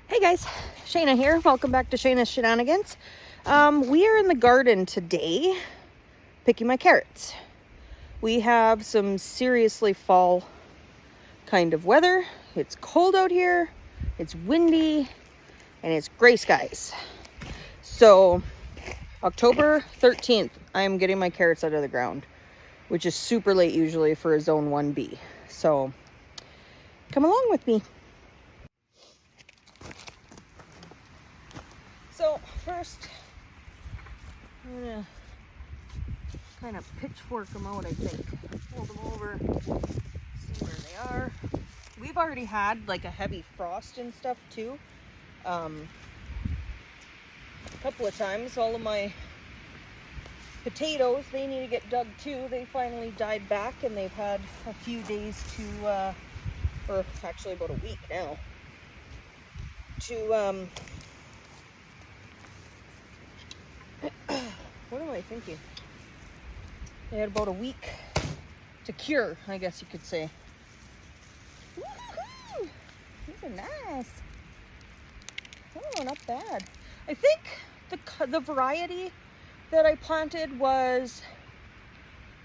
Hey guys, Shayna here. Welcome back to Shayna's Shenanigans. We are in the garden today picking my carrots. We have some seriously fall kind of weather. It's cold out here, it's windy, and it's gray skies. So October 13th, I am getting my carrots out of the ground, which is super late usually for a zone 1B. So come along with me. So first, I'm gonna kind of pitchfork them out, I think. Hold them over, see where they are. We've already had like a heavy frost and stuff too. A couple of times. All of my potatoes, they need to get dug too. They finally died back and they've had a few days to, or actually about a week now, to, what am I thinking? They had about a week to cure, I guess you could say. Woo-hoo-hoo! These are nice. Oh, not bad. I think the variety that I planted was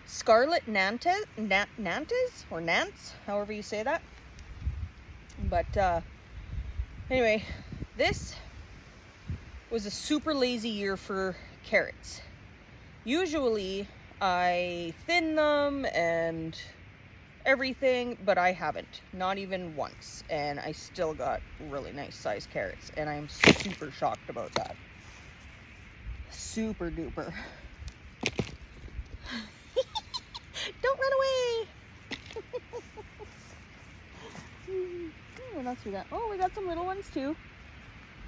Scarlet Nantes, or Nance, however you say that. But anyway, this was a super lazy year for carrots. Usually I thin them and everything, but I haven't, not even once, and I still got really nice sized carrots, and I'm super shocked about that. Super duper. Don't run away. What else we got? Oh, we got some little ones too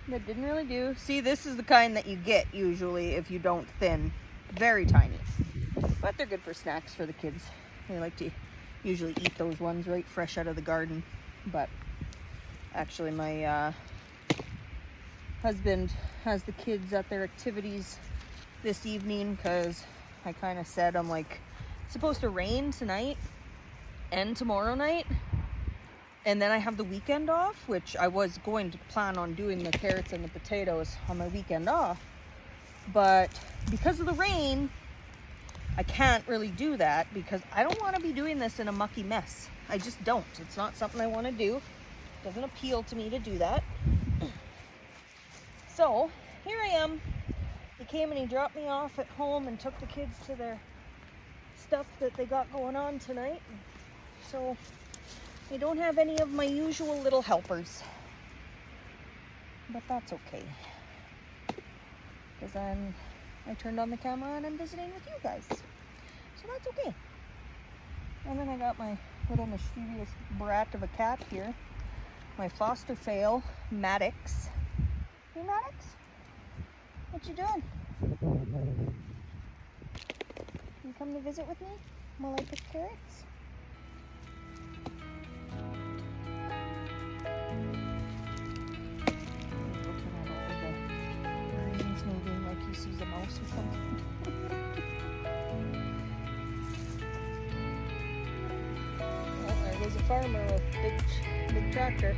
that didn't really do. See, this is the kind that you get usually if you don't thin. Very tiny, but they're good for snacks for the kids. They like to usually eat those ones right fresh out of the garden. But actually my husband has the kids at their activities this evening because I kind of said, I'm like, it's supposed to rain tonight and tomorrow night, and then I have the weekend off, which I was going to plan on doing the carrots and the potatoes on my weekend off. But because of the rain, I can't really do that because I don't want to be doing this in a mucky mess. I just don't. It's not something I want to do. It doesn't appeal to me to do that. So here I am. He came and he dropped me off at home and took the kids to their stuff that they got going on tonight. So I don't have any of my usual little helpers. But that's okay. Because then I turned on the camera and I'm visiting with you guys. So that's okay. And then I got my little mischievous brat of a cat here. My foster fail, Maddox. Hey Maddox? What you doing? You come to visit with me while I pick carrots? Moving like he sees a mouse or something. Well, there goes a farmer with a big tractor.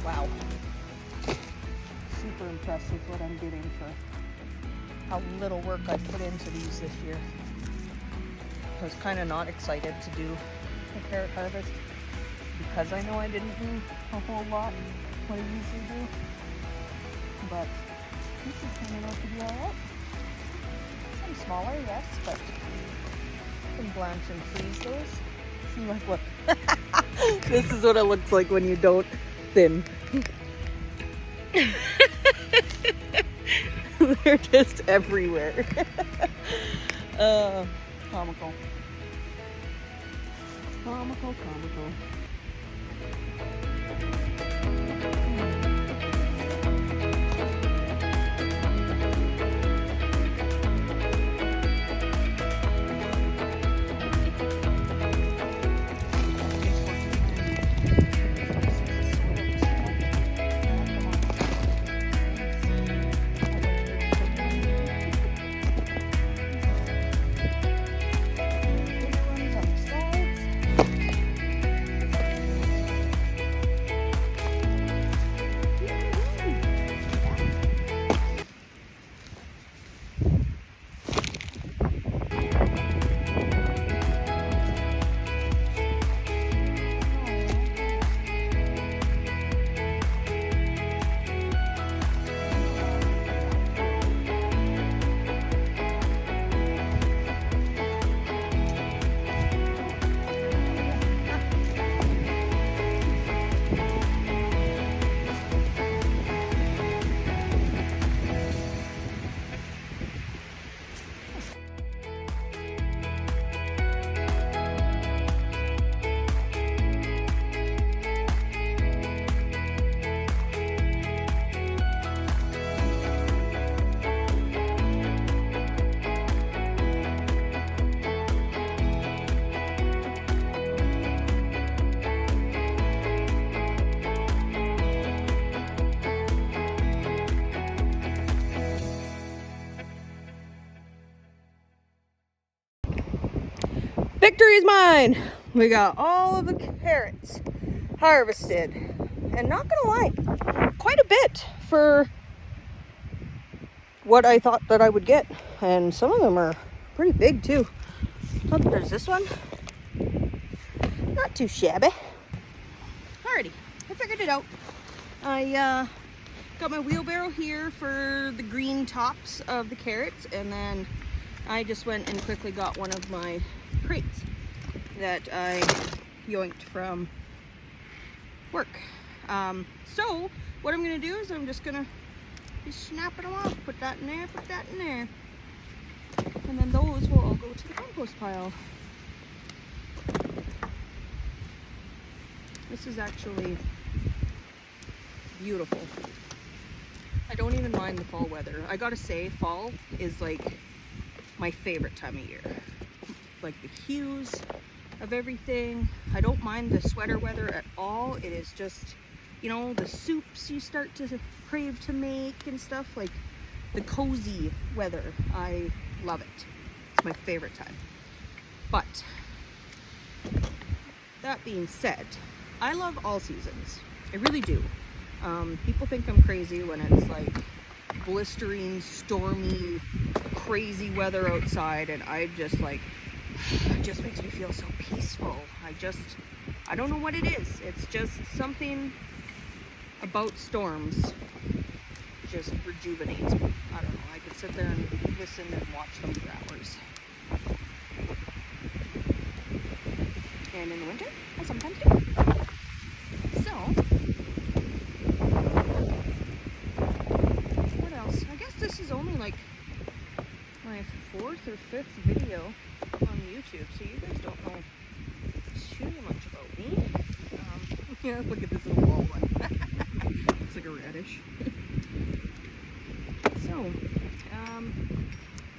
Wow. Super impressed with what I'm getting for how little work I put into these this year. I was kind of not excited to do a carrot harvest because I know I didn't do a whole lot what I usually do. But this is turning out to be alright. Some smaller, yes, but I can blanch and freeze those. See, like, look. This is what it looks like when you don't thin. They're just everywhere. Comical. Comical, comical. Victory is mine! We got all of the carrots harvested. And not gonna lie, quite a bit for what I thought that I would get. And some of them are pretty big too. Oh, there's this one. Not too shabby. Alrighty, I figured it out. I got my wheelbarrow here for the green tops of the carrots, and then I just went and quickly got one of my crates that I yoinked from work. So what I'm gonna do is I'm just gonna be snapping them off, put that in there, put that in there, and then those will all go to the compost pile. This is actually beautiful. I don't even mind the fall weather. I gotta say, fall is like my favorite time of year. Like the hues of everything. I don't mind the sweater weather at all. It is just, you know, the soups you start to crave to make and stuff, like the cozy weather. I love it. It's my favorite time. But that being said, I love all seasons. I really do. People think I'm crazy when it's like blistering, stormy, crazy weather outside, and I just like, it just makes me feel so peaceful. I don't know what it is. It's just something about storms just rejuvenates me. I don't know. I could sit there and listen and watch them for hours. And in the winter, I sometimes do. So, what else? I guess this is only like my 4th or 5th video on YouTube, so you guys don't know too much about me. Yeah, look at this little wall one. Looks like a radish. So,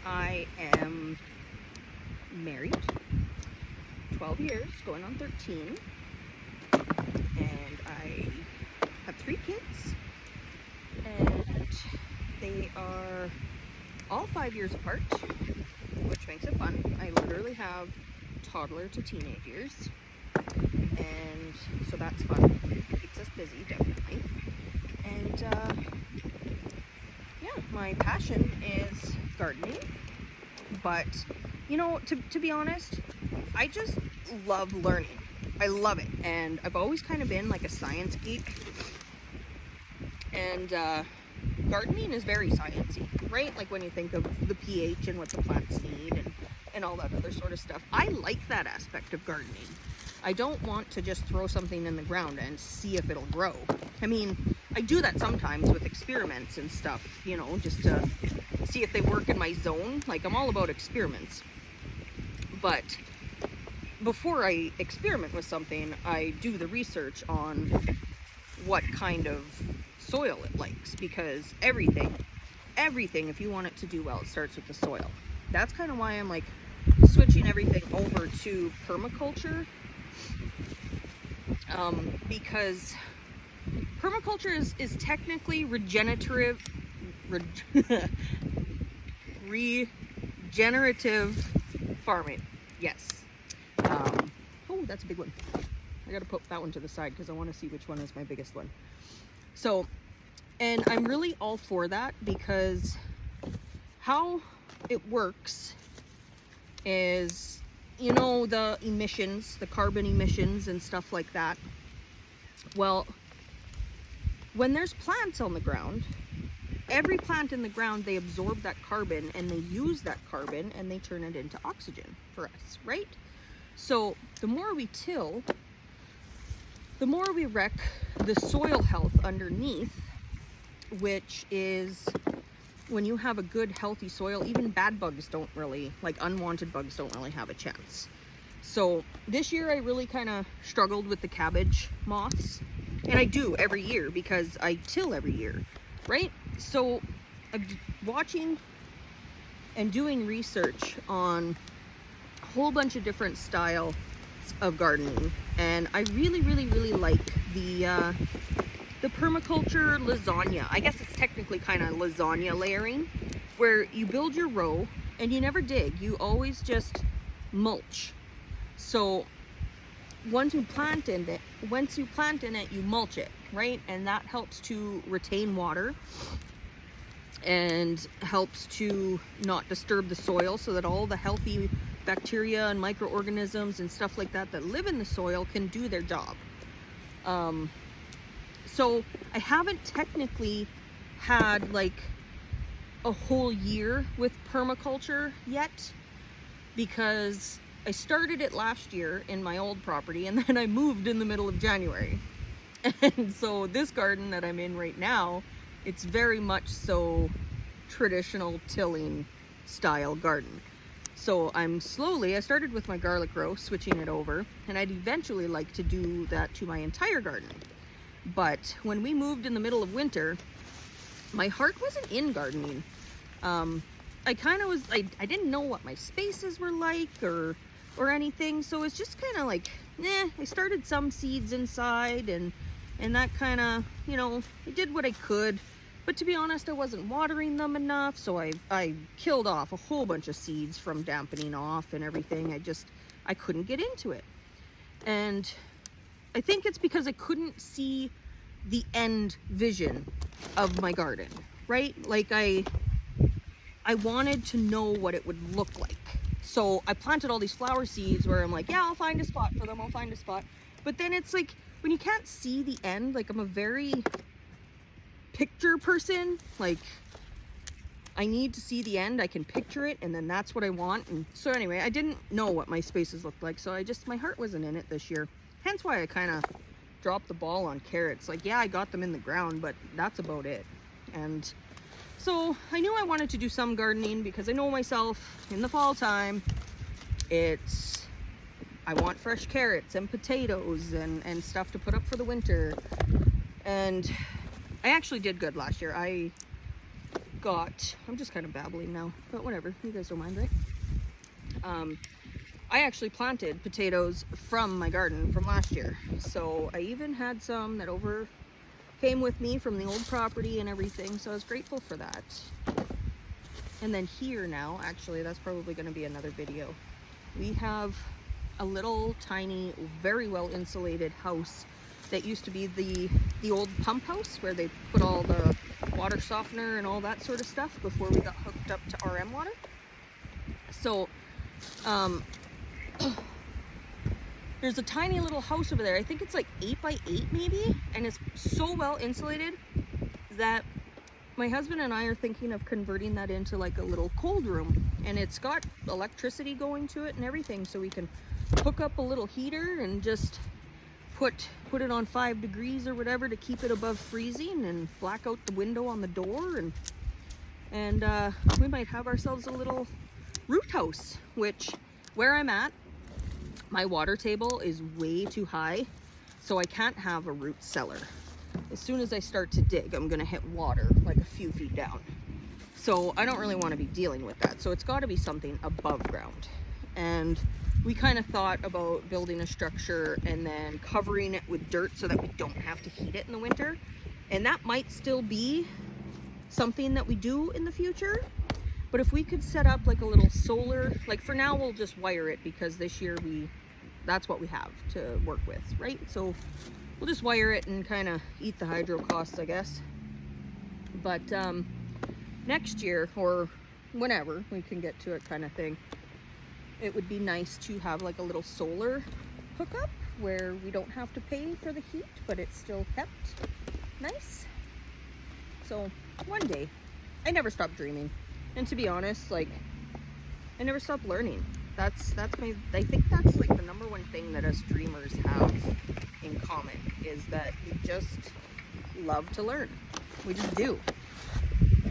I am married, 12 years, going on 13, and I have 3 kids, and they are all 5 years apart, which makes it fun. I literally have toddler to teenage years, and so that's fun. Keeps us busy, definitely. And yeah, my passion is gardening, but you know, to be honest, I just love learning. I love it, and I've always kind of been like a science geek, and gardening is very sciencey, right? Like when you think of the pH and what the plants need and all that other sort of stuff. I like that aspect of gardening. I don't want to just throw something in the ground and see if it'll grow. I mean, I do that sometimes with experiments and stuff, you know, just to see if they work in my zone. Like, I'm all about experiments. But before I experiment with something, I do the research on what kind of soil it likes, because everything, if you want it to do well, it starts with the soil. That's kind of why I'm like switching everything over to permaculture, because permaculture is technically regenerative farming. Yes. Oh, that's a big one. I gotta put that one to the side because I want to see which one is my biggest one. So, and I'm really all for that, because how it works is, you know, the emissions, the carbon emissions and stuff like that. Well, when there's plants on the ground, every plant in the ground, they absorb that carbon and they use that carbon and they turn it into oxygen for us, right? So the more we till, the more we wreck the soil health underneath, which is, when you have a good healthy soil, even bad bugs don't really, like unwanted bugs don't really have a chance. So this year I really kind of struggled with the cabbage moths, and I do every year because I till every year, right? So I'm watching and doing research on a whole bunch of different styles of gardening, and I really like the permaculture lasagna. I guess it's technically kind of lasagna layering, where you build your row and you never dig, you always just mulch. So once you plant in it, you mulch it, right? And that helps to retain water and helps to not disturb the soil, so that all the healthy bacteria and microorganisms and stuff like that that live in the soil can do their job. So I haven't technically had like a whole year with permaculture yet, because I started it last year in my old property and then I moved in the middle of January. And so this garden that I'm in right now, it's very much so traditional tilling style garden. So I started with my garlic row, switching it over, and I'd eventually like to do that to my entire garden. But when we moved in the middle of winter, my heart wasn't in gardening. I kind of was, I didn't know what my spaces were like or anything. So it's just kind of like, I started some seeds inside and that kind of, you know, I did what I could. But to be honest, I wasn't watering them enough. So I killed off a whole bunch of seeds from dampening off and everything. I couldn't get into it. And I think it's because I couldn't see the end vision of my garden, right? Like I wanted to know what it would look like. So I planted all these flower seeds where I'm like, yeah, I'll find a spot for them. I'll find a spot. But then it's like, when you can't see the end, like I'm a very picture person. Like I need to see the end. I can picture it and then that's what I want. And so anyway, I didn't know what my spaces looked like. So my heart wasn't in it this year. Hence why I kind of dropped the ball on carrots. Like, yeah, I got them in the ground, but that's about it. And so I knew I wanted to do some gardening, because I know myself in the fall time, I want fresh carrots and potatoes and stuff to put up for the winter. And I actually did good last year. I'm just kind of babbling now, but whatever, you guys don't mind, right? I actually planted potatoes from my garden from last year. So I even had some that came with me from the old property and everything. So I was grateful for that. And then here now, actually, that's probably going to be another video. We have a little tiny, very well insulated house that used to be the old pump house where they put all the water softener and all that sort of stuff before we got hooked up to RM water. So, there's a tiny little house over there. I think it's like 8 by 8 maybe, and it's so well insulated that my husband and I are thinking of converting that into like a little cold room, and it's got electricity going to it and everything, so we can hook up a little heater and just put it on 5 degrees or whatever to keep it above freezing, and black out the window on the door, and we might have ourselves a little root house, which where I'm at, my water table is way too high, so I can't have a root cellar. As soon as I start to dig, I'm gonna hit water like a few feet down. So I don't really want to be dealing with that. So it's got to be something above ground. And we kind of thought about building a structure and then covering it with dirt so that we don't have to heat it in the winter. And that might still be something that we do in the future. But if we could set up like a little solar, like for now we'll just wire it because this year that's what we have to work with, right? So we'll just wire it and kind of eat the hydro costs, I guess. But next year, or whenever we can get to it kind of thing, it would be nice to have like a little solar hookup where we don't have to pay for the heat, but it's still kept nice. So one day, I never stopped dreaming. And to be honest, like, I never stopped learning. I think that's like the number one thing that us dreamers have in common, is that we just love to learn. We just do.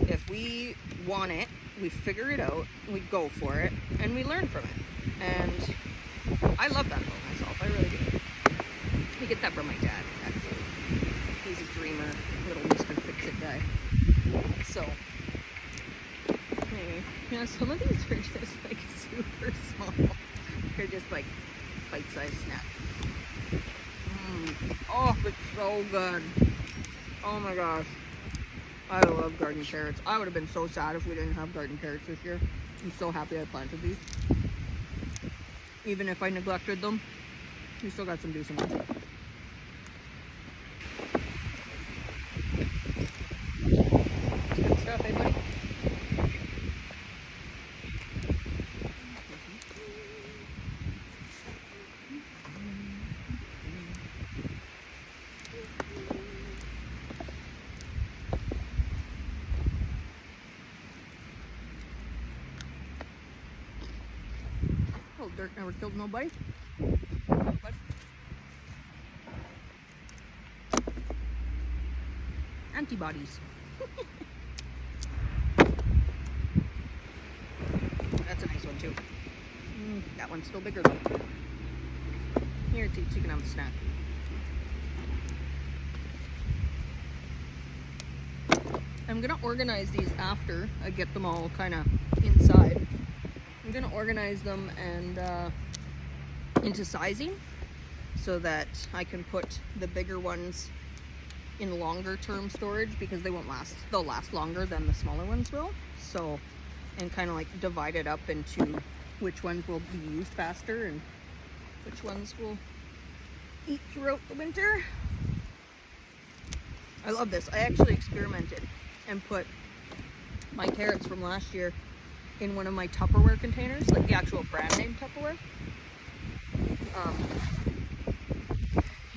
If we want it, we figure it out, we go for it, and we learn from it. And I love that about myself, I really do. I get that from my dad, actually. He's a dreamer, little Mr. Fix-It guy. So, anyway, yeah, some of these are just like super small. They're just like bite-sized snacks. Oh, it's so good. Oh my gosh. I love garden carrots. I would have been so sad if we didn't have garden carrots this year. I'm so happy I planted these. Even if I neglected them, we still got some decent ones. Good stuff, eh, buddy? Oh, dirt never killed nobody. But antibodies. That's a nice one too. That one's still bigger though. Here, Teach, you can have a snack. I'm gonna organize these after I get them all kind of inside. I'm gonna organize them and into sizing so that I can put the bigger ones in longer term storage because they won't last. They'll last longer than the smaller ones will. So, and kind of like divide it up into which ones will be used faster and which ones will eat throughout the winter. I love this. I actually experimented and put my carrots from last year in one of my Tupperware containers, like the actual brand name Tupperware,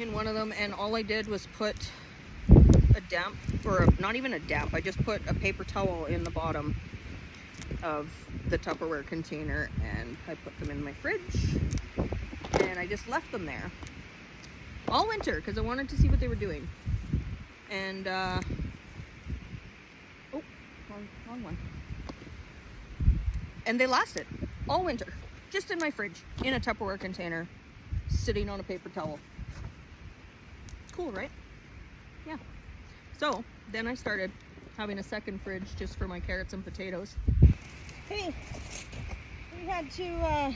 in one of them, and all I did was put a damp, or not even a damp, I just put a paper towel in the bottom of the Tupperware container, and I put them in my fridge, and I just left them there all winter because I wanted to see what they were doing. And oh, wrong one. And they lasted all winter, just in my fridge, in a Tupperware container, sitting on a paper towel. Cool, right? Yeah. So then I started having a second fridge just for my carrots and potatoes. Hey, we had to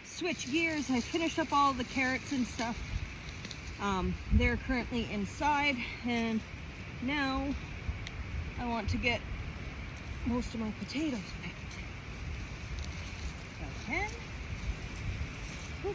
switch gears. I finished up all the carrots and stuff. They're currently inside, and now I want to get most of my potatoes picked. Okay. Whew.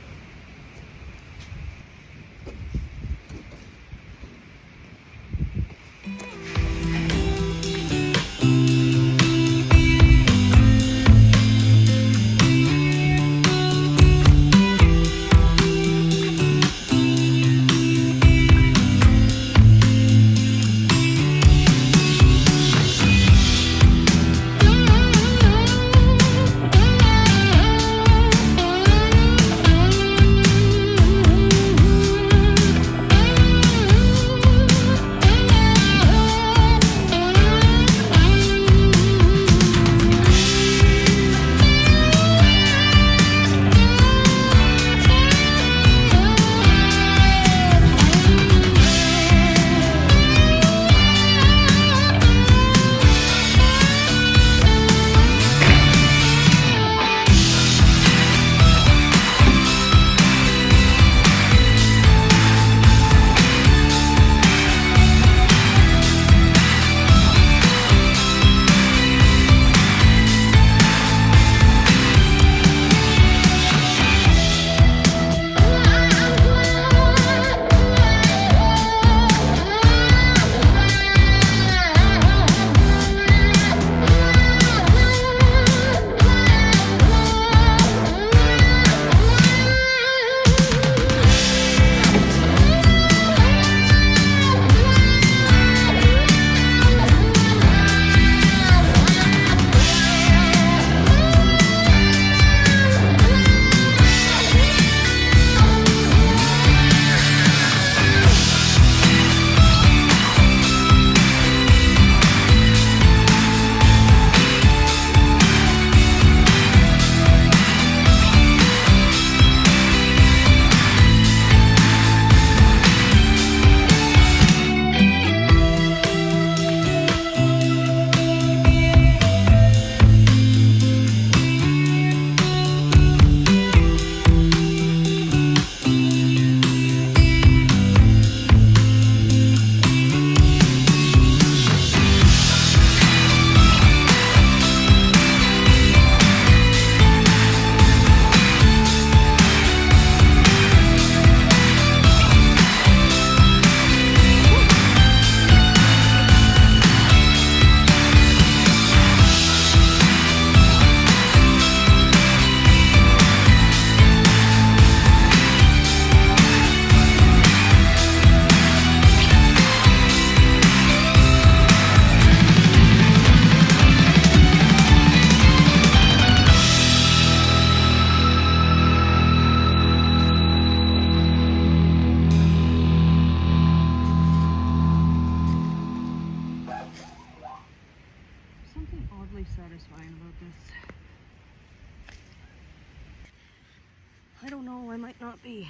I don't know, I might not be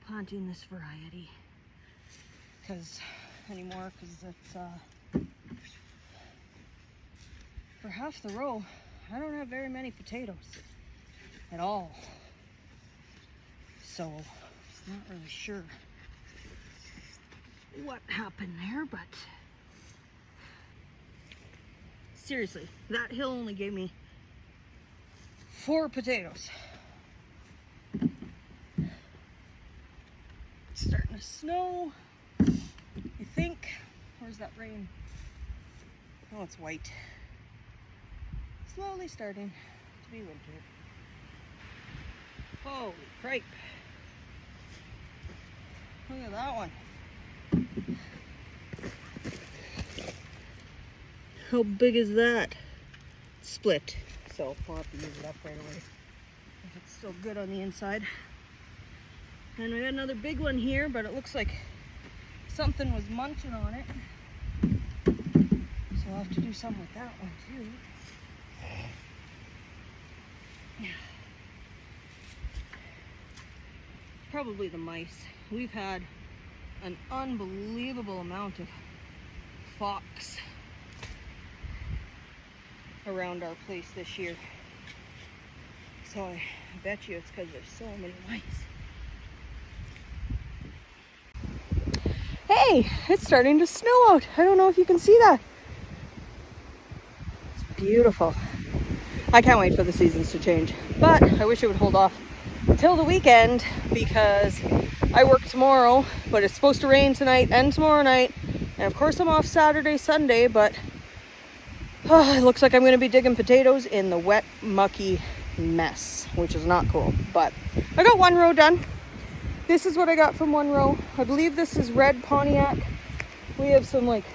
planting this variety anymore because it's for half the row I don't have very many potatoes at all, so I'm not really sure what happened there, but seriously, that hill only gave me 4 potatoes. It's starting to snow, I think. Where's that rain? Oh, it's white. Slowly starting to be winter. Holy cripe. Look at that one. How big is that? Split. So we'll have to use it up right away if it's still good on the inside. And we got another big one here, but it looks like something was munching on it. So I'll have to do something with that one too. Probably the mice. We've had an unbelievable amount of fox around our place this year. So I bet you it's because there's so many mice. Hey, it's starting to snow out. I don't know if you can see that. It's beautiful. I can't wait for the seasons to change, but I wish it would hold off until the weekend because I work tomorrow, but it's supposed to rain tonight and tomorrow night. And of course I'm off Saturday, Sunday, but it looks like I'm going to be digging potatoes in the wet, mucky mess, which is not cool. But I got 1 row done. This is what I got from 1 row. I believe this is red Pontiac. We have some like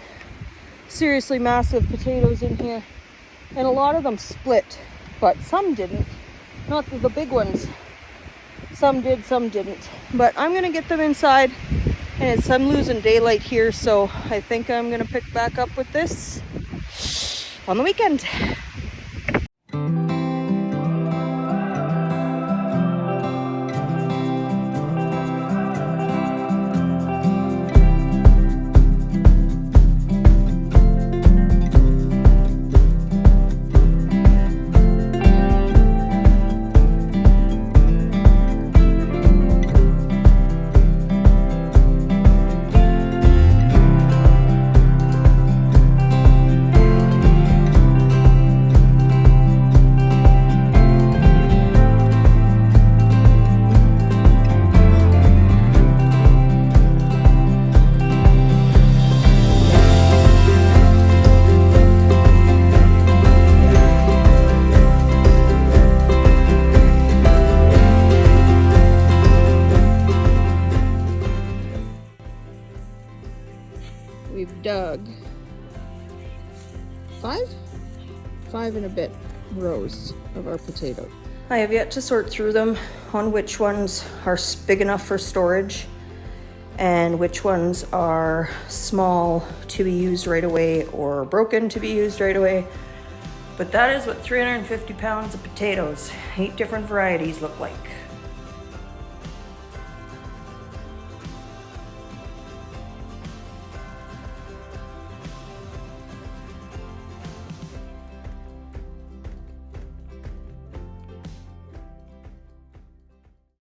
seriously massive potatoes in here. And a lot of them split, but some didn't. Not the big ones. Some did, some didn't. But I'm going to get them inside. And I'm losing daylight here, so I think I'm going to pick back up with this on the weekend. We've dug 5 and a bit rows of our potatoes. I have yet to sort through them on which ones are big enough for storage and which ones are small to be used right away or broken to be used right away. But that is what 350 pounds of potatoes, 8 different varieties, look like.